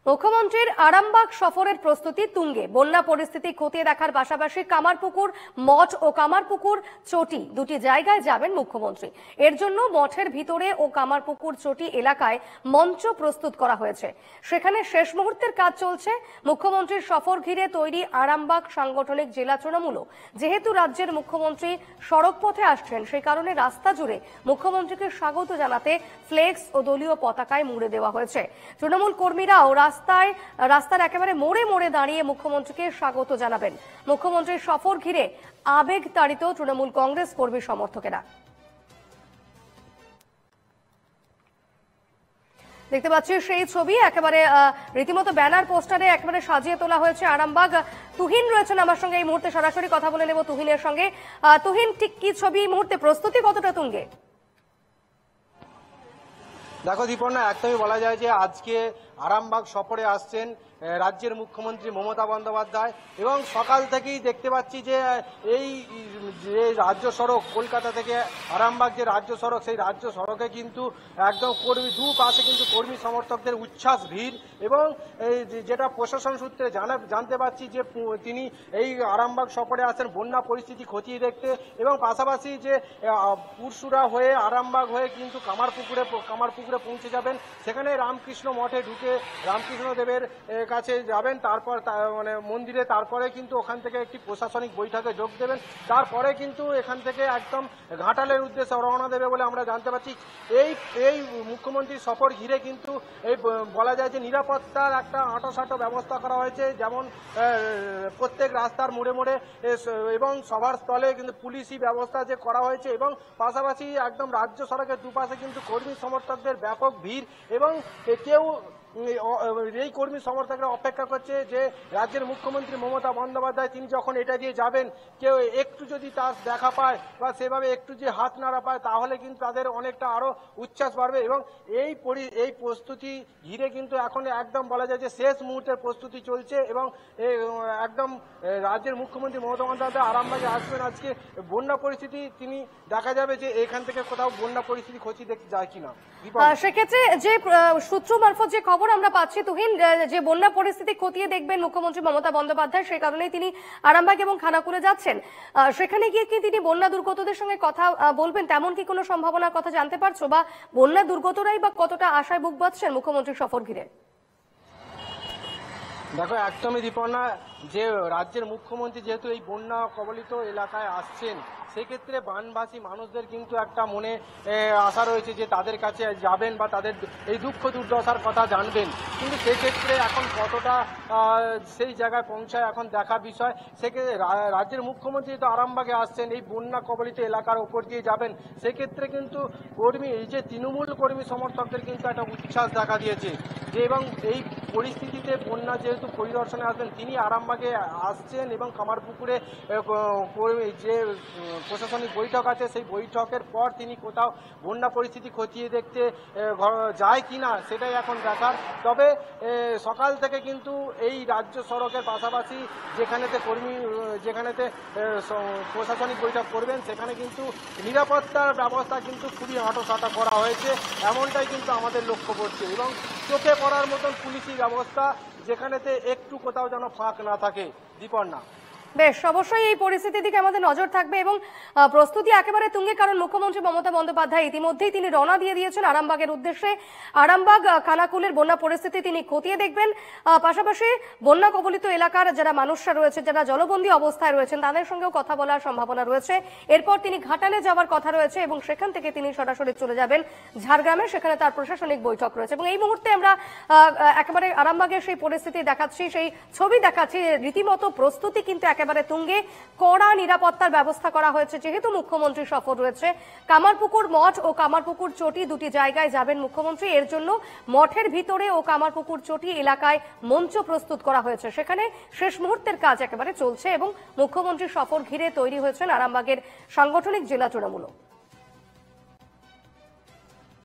মুখ্যমন্ত্রীর আরামবাগ সফরের প্রস্তুতি তুঙ্গে। বন্যা পরিস্থিতি খতিয়ে দেখার পাশাপাশি কামারপুকুর মঠ ও কামারপুকুর চটি দুটি জায়গায় যাবেন মুখ্যমন্ত্রী। এর জন্য মঠের ভিতরে ও কামারপুকুর চটি এলাকায় মঞ্চ প্রস্তুত করা হয়েছে। সেখানে শেষ মুহূর্তের কাজ চলছে। মুখ্যমন্ত্রীর সফর ঘিরে তৈরি আরামবাগ সাংগঠনিক জেলা তৃণমূলও। যেহেতু রাজ্যের মুখ্যমন্ত্রী সড়ক পথে আসছেন, সেই কারণে রাস্তা জুড়ে মুখ্যমন্ত্রীকে স্বাগত জানাতে ফ্লেক্স ও দলীয় পতাকায় মুড়ে দেওয়া হয়েছে। তৃণমূল কর্মীরাও রাস্তার একেবারে মোড়ে মোড়ে দাঁড়িয়ে মুখ্যমন্ত্রীকে স্বাগত জানাবেন। মুখ্যমন্ত্রীর সফর ঘিরে আবেগ তাড়িত তৃণমূল কংগ্রেস কর্মী সমর্থকেরা। দেখতে পাচ্ছি সেই ছবি, একেবারে রীতিমতো ব্যানার পোস্টারে একেবারে সাজিয়ে তোলা হয়েছে আরামবাগ। তুহিন রয়েছেন আমার সঙ্গে, এই মুহূর্তে সরাসরি কথা বলে নেব তুহিনের সঙ্গে। তুহিন, ঠিক কি ছবি এই মুহূর্তে, প্রস্তুতি কতটা তুঙ্গে? দেখো দীপর্ণা, একদমই বলা যায় যে আজকে আরামবাগ সফরে আসছেন রাজ্যের মুখ্যমন্ত্রী মমতা বন্দ্যোপাধ্যায়, এবং সকাল থেকেই দেখতে পাচ্ছি যে এই যে রাজ্য সড়ক কলকাতা থেকে আরামবাগ যে রাজ্য সড়ক, সেই রাজ্য সড়কে কিন্তু একদম দুপাশে কিন্তু কর্মী সমর্থকদের উচ্ছ্বাস ভিড়। এবং যেটা প্রশাসন সূত্রে জানতে পারছি যে তিনি এই আরামবাগ সফরে আসছেন বন্যা পরিস্থিতি খতিয়ে দেখতে, এবং পাশাপাশি যে পুরসুরা হয়ে আরামবাগ হয়ে কিন্তু কামারপুকুরে পৌঁছে যাবেন। সেখানে রামকৃষ্ণ মঠে ঢুকে রামকৃষ্ণ দেবের কাছে যাবেন, তারপর মানে মন্দিরে, তারপরে কিন্তু ওখান থেকে একটি প্রশাসনিক বৈঠকে যোগ দেবেন। তারপরে কিন্তু এখান থেকে একদম ঘাটালের উদ্দেশ্যে রওনা দেবে বলে আমরা জানতে পারছি। এই মুখ্যমন্ত্রীর সফর ঘিরে কিন্তু এই বলা যায় যে নিরাপত্তার একটা আঁটোসাঁটো ব্যবস্থা করা হয়েছে, যেমন প্রত্যেক রাস্তার মোড়ে মোড়ে এবং সভার স্থলে কিন্তু পুলিশি ব্যবস্থা যে করা হয়েছে, এবং পাশাপাশি একদম রাজ্য সড়কের দুপাশে কিন্তু কর্মী সমর্থকদের ব্যাপক ভিড়। এবং কেউ এই কর্মী সমর্থকরা অপেক্ষা করছে যে রাজ্যের মুখ্যমন্ত্রী মমতা বন্দ্যোপাধ্যায় তিনি যখন এটা দিয়ে যাবেন, কেউ একটু যদি তার দেখা পায় বা সেভাবে একটু যে হাত নাড়া পায়, তাহলে কিন্তু তাদের অনেকটা আরো উচ্ছ্বাস বাড়বে। এবং এই প্রস্তুতি ঘিরে কিন্তু এখন একদম বলা যায় যে শেষ মুহূর্তের প্রস্তুতি চলছে। এবং একদম রাজ্যের মুখ্যমন্ত্রী মমতা বন্দ্যোপাধ্যায় আরামবাগে আসবেন আজকে। বন্যা পরিস্থিতি তিনি দেখা যাবে যে এখান থেকে কোথাও বন্যা পরিস্থিতি খতিয়ে দেখতে যায় কিনা। সেক্ষেত্রে যে সূত্র মারফত যে খবর আমরা পাচ্ছি তুহিন, যে বন্যা পরিস্থিতি খতিয়ে দেখবেন মুখ্যমন্ত্রী মমতা বন্দ্যোপাধ্যায়, সেই কারণেই তিনি আরামবাগ এবং খানাকুলে যাচ্ছেন। সেখানে গিয়ে কি তিনি বন্যা দুর্গতদের সঙ্গে কথা বলবেন, তেমন কি কোনো সম্ভাবনার কথা জানতে পারছো, বা বন্যা দুর্গতরাই বা কতটা আশায় বুক বাঁধছেন মুখ্যমন্ত্রীর সফর ঘিরে? দেখো একদমই দীপর্ণা, যে রাজ্যের মুখ্যমন্ত্রী যেহেতু এই বন্যা কবলিত এলাকায় আসছেন, সেক্ষেত্রে বানবাসী মানুষদের কিন্তু একটা মনে আশা রয়েছে যে তাদের কাছে যাবেন বা তাদের এই দুঃখ দুর্দশার কথা জানবেন। কিন্তু সেক্ষেত্রে এখন কতটা সেই জায়গায় পৌঁছায় এখন দেখার বিষয়। সেক্ষেত্রে রাজ্যের মুখ্যমন্ত্রী তো আরামবাগে আসছেন, এই বন্যা কবলিত এলাকার ওপর দিয়ে যাবেন, সেক্ষেত্রে কিন্তু এই যে তৃণমূল কর্মী সমর্থকদের কিন্তু একটা উচ্ছ্বাস দেখা দিয়েছে যে, এবং এই পরিস্থিতিতে বন্যা যেহেতু পরিদর্শনে আসবেন, তিনি আরামবাগে আসছেন এবং কামারপুকুরে যে প্রশাসনিক বৈঠক আছে, সেই বৈঠকের পর তিনি কোথাও বন্যা পরিস্থিতি খতিয়ে দেখতে যায় কিনা সেটাই এখন দেখার। তবে সকাল থেকে কিন্তু এই রাজ্য সড়কের পাশাপাশি যেখানেতে প্রশাসনিক বৈঠক করবেন, সেখানে কিন্তু নিরাপত্তার ব্যবস্থা কিন্তু খুবই আঁটোসাঁটো করা হয়েছে, এমনটাই কিন্তু আমাদের লক্ষ্য করছে। এবং চোখে পড়ার মতন পুলিশি ব্যবস্থা, যেখানেতে একটু কোথাও যেন ফাঁক না থাকে। দীপর্ণা, বেশ, অবশ্যই এই পরিস্থিতির দিকে আমাদের নজর থাকবে এবং প্রস্তুতি একেবারে তুঙ্গে, কারণ মুখ্যমন্ত্রী মমতা বন্দ্যোপাধ্যায় ইতিমধ্যেই তিনি রওনা দিয়ে দিয়েছেন আরামবাগের উদ্দেশ্যে। আরামবাগ খানাকুলের বন্যা পরিস্থিতি তিনি খতিয়ে দেখবেন, পাশাপাশি বন্যা কবলিত এলাকার যারা মানুষরা রয়েছে, যারা জলবন্দী অবস্থায় রয়েছেন, তাদের সঙ্গেও কথা বলার সম্ভাবনা রয়েছে। এরপর তিনি ঘাটালে যাওয়ার কথা রয়েছে এবং সেখান থেকে তিনি সরাসরি চলে যাবেন ঝাড়গ্রামে, সেখানে তার প্রশাসনিক বৈঠক রয়েছে। এবং এই মুহূর্তে আমরা একেবারে আরামবাগের সেই পরিস্থিতি দেখাচ্ছি, সেই ছবি দেখাচ্ছি। রীতিমতো প্রস্তুতি কিন্তু একেবারে তুঙ্গে, কড়া নিরাপত্তার ব্যবস্থা করা হয়েছে যেহেতু মুখ্যমন্ত্রী সফর রয়েছে। কামারপুকুর মঠ ও কামারপুকুর চটি দুটি জায়গায় যাবেন মুখ্যমন্ত্রী। এর জন্য মঠের ভিতরে ও কামারপুকুর চটি এলাকায় মঞ্চ প্রস্তুত করা হয়েছে। সেখানে শেষ মুহূর্তের কাজ একেবারে চলছে এবং মুখ্যমন্ত্রী সফর ঘিরে তৈরি হয়েছেন আরামবাগের সাংগঠনিক জেলা তৃণমূল।